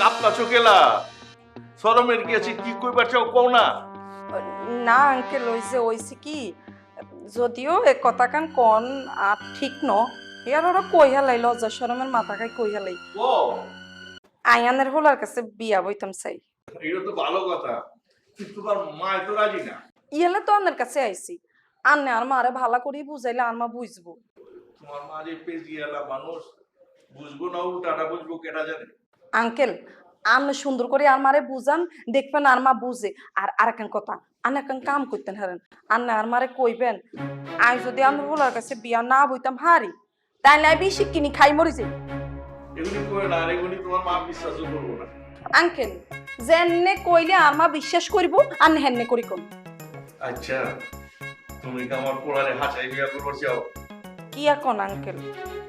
কাপলা চোখেলা সরমের গেছে কি কইবার চাও কও না। না আঙ্কেল ওইছে কি যদিও এ কথা কান কন আর ঠিক ন ইয়ার ওরা কই হেলাই লজ্জা শরমের মাথা খাই কই হেলাই ও আয়ানের হোলার কাছে বিয়া বইতাম চাই। এটা তো ভালো কথা, কিন্তু তোমার মা তো রাজি না। ইয়েলে তো আন্নের কাছে আইছি, আন্নে আর মারে ভালো করে বুঝাইলে আর মা বুঝবো। তোমার মা যে পেজিয়ালা মানুষ, বুঝবো না উল্টাটা বুঝবো কেটা জানে। আঙ্কেল আন্নে সুন্দর করে আর মারে বুঝান, দেখবেন আর মা বুঝে। আর আরেকখান কথা, আন্নে একখান কাম করতেন হারেন, আন্নে আর মারে কইবেন আই যদি আমার হোলার কাছে বিয়া না বইতাম হারি তাইলে আমি বেশি কিনি খাই মরি যাই। এগুলি করে না, আর এগুলি তোমার মা বিশ্বাসও করবো না। আঙ্কেল যেনে কইলে আর মা বিশ্বাস করবো আর হেননে করি কোন। আচ্ছা, তুমি কি আমার পোড়ারে হাঁচাই বিয়া করবার চাও? কি এখন আঙ্কেল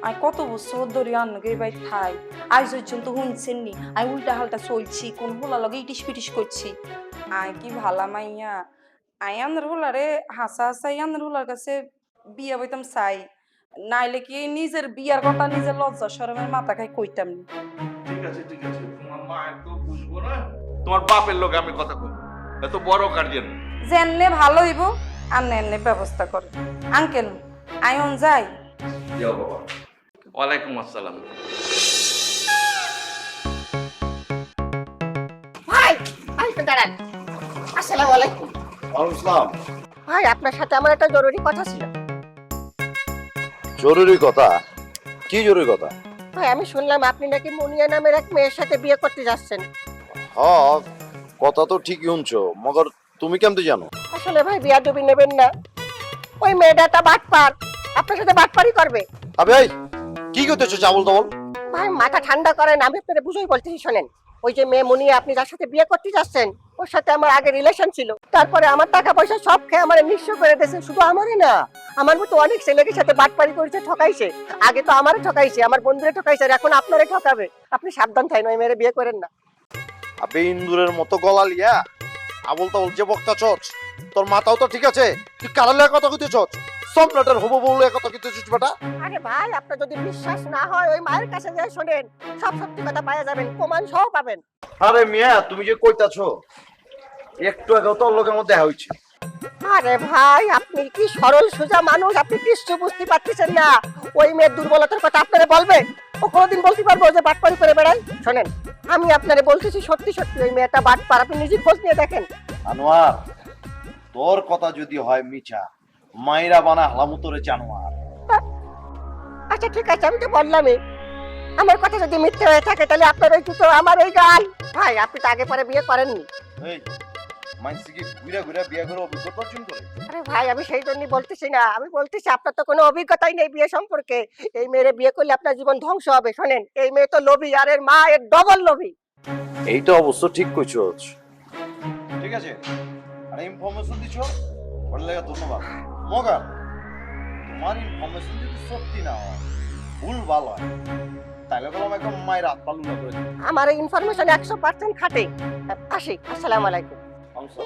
আই কত বছর ধরে আন্নগে ভাই খাই, আজ পর্যন্ত শুনছেন নি আই উল্টা হালটা চলছি, কোন হোলা লগে ইটিস পিটিস করছি। আই কি ভালা মাইয়া, আই আন্নার হোলারে হাসা হাসাই আন্নার হোলার কাছে বিয়া বইতাম চাই, নাইলে কি নিজের বিয়ার কথা নিজের লজ্জা শরমের মাথা খাই কইতাম নি। ঠিক আছে ঠিক আছে, তোমার মা একদম বুঝবো না, তোমার বাপের লোক আমি কথা কই, এত বড় গার্জিয়ান। যেনে ভালো হইব আন্নে এনে ব্যবস্থা করে। আঙ্কেল আইন যাই। যাও বাবা। ওয়ালাইকুম আসসালাম। ভাই ভাই একটু দাঁড়ান। আসসালামু আলাইকুম। আসসালাম। ভাই আপনার সাথে আমার একটা জরুরি কথা ছিল। জরুরি কথা? কি জরুরি কথা? ভাই আমি শুনলাম আপনি নাকি মুনিয়া নামের এক মেয়ের সাথে বিয়ে করতে যাচ্ছেন। হ্যাঁ, কথা তো ঠিকই শুনছো, মগর তুমি কেমতে জানো? আসলে ভাই বিয়াদবি নেবেন না, ওই মেয়েটা বাটপার, আপনার সাথে বাটপারি করবে। আবে এই কি করতেছো চাবল তাবল? ভাই মাথা ঠান্ডা করেন, আমি আপনাদের বুঝেই বলতেছি শোনেন। ওই যে মেয়ে মুনিয়া আপনি যার সাথে বিয়ে করতে যাচ্ছেন ওর সাথে আমার আগে রিলেশন ছিল, তারপরে আমার টাকা পয়সা সব খেয়ে আমার নিঃস্ব করে দিয়েছে। শুধু আমারই না, আমার মতো অনেক ছেলেদের সাথে বাটপারি করেছে, ঠকাইছে। আগে তো আমারে ঠকাইছে, আমার বন্ধুরে ঠকাইছে, আর এখন আপনারে ঠকাবে। আপনি সাবধান থাকেন, ওই মেয়েরে বিয়ে করেন না। আবে ইন্দুরের মতো গলা লিয়া আবল তাবল যে বক্তা চোচ, তোর মাথাও তো ঠিক আছে, তুই কারালে কথা কইতেছস? সম্রাটের হবু বউলে কথা কইতেছস বেটা? আরে ভাই আপনার যদি বিশ্বাস না হয় ওই মায়ের কাছে যাই শোনেন, সব সত্যি কথা পাওয়া যাবেন, প্রমাণ সহ পাবেন। আরে মিয়া তুমি যে কইতাছো, একটু আগে তোর লোকের মধ্যে দেখা হইছে। আরে ভাই আপনি কি সরল সোজা মানুষ, আপনি কিছু বুঝতে পারতেছেন না। ওই মেয়ের দুর্বলতার কথা আপনারে বলবে? ও কোনোদিন বলতে পারবো যে বাটপারি করে বেড়ায়? শোনেন আমি আপনারে বলতেছি সত্যি সত্যি ওই মেয়েটা বাটপার, আপনি নিজে খোঁজ নিয়ে দেখেন। আনোয়ার, তোর কথা যদি হয় মিছা, মাইরা বানা হালামুতরে জানোয়ার। আচ্ছা ঠিক আছে, আমি তো বললামই, আমার কথা যদি মিথ্যে হয়ে থাকে তাহলে আপনার ওই জুতো আমার ওই গাল। ভাই আপনি তো আগে পরে বিয়ে করেননি। এই মাইন্সি কি ঘুরে ঘুরে বিয়ে করে অভিজ্ঞতা অর্জন করে? আরে ভাই আমি সেই জন্যই বলতেছি না, আমি বলতেছি আপনার তো কোনো অভিজ্ঞতাই নেই বিয়ে সম্পর্কে। এই মেয়েরে বিয়ে করলে আপনার জীবন ধ্বংস হবে। শোনেন এই মেয়ে তো লোভী, আর এর মা এর ডবল লোভী। এইটা অবশ্য ঠিক কইছস। ঠিক আছে, আর ইনফরমেশন দিছো ওর লাগা ধন্যবাদ। মগা তোমার ইনফরমেশন যদি সত্যি না হয়, ভুল ভালো হয়, তাহলে বললাম একদম মায়ের হাত পালু না করে দিই। আমার এই ইনফরমেশন 100% খাটে। আসি, আসসালামু আলাইকুম। আমসা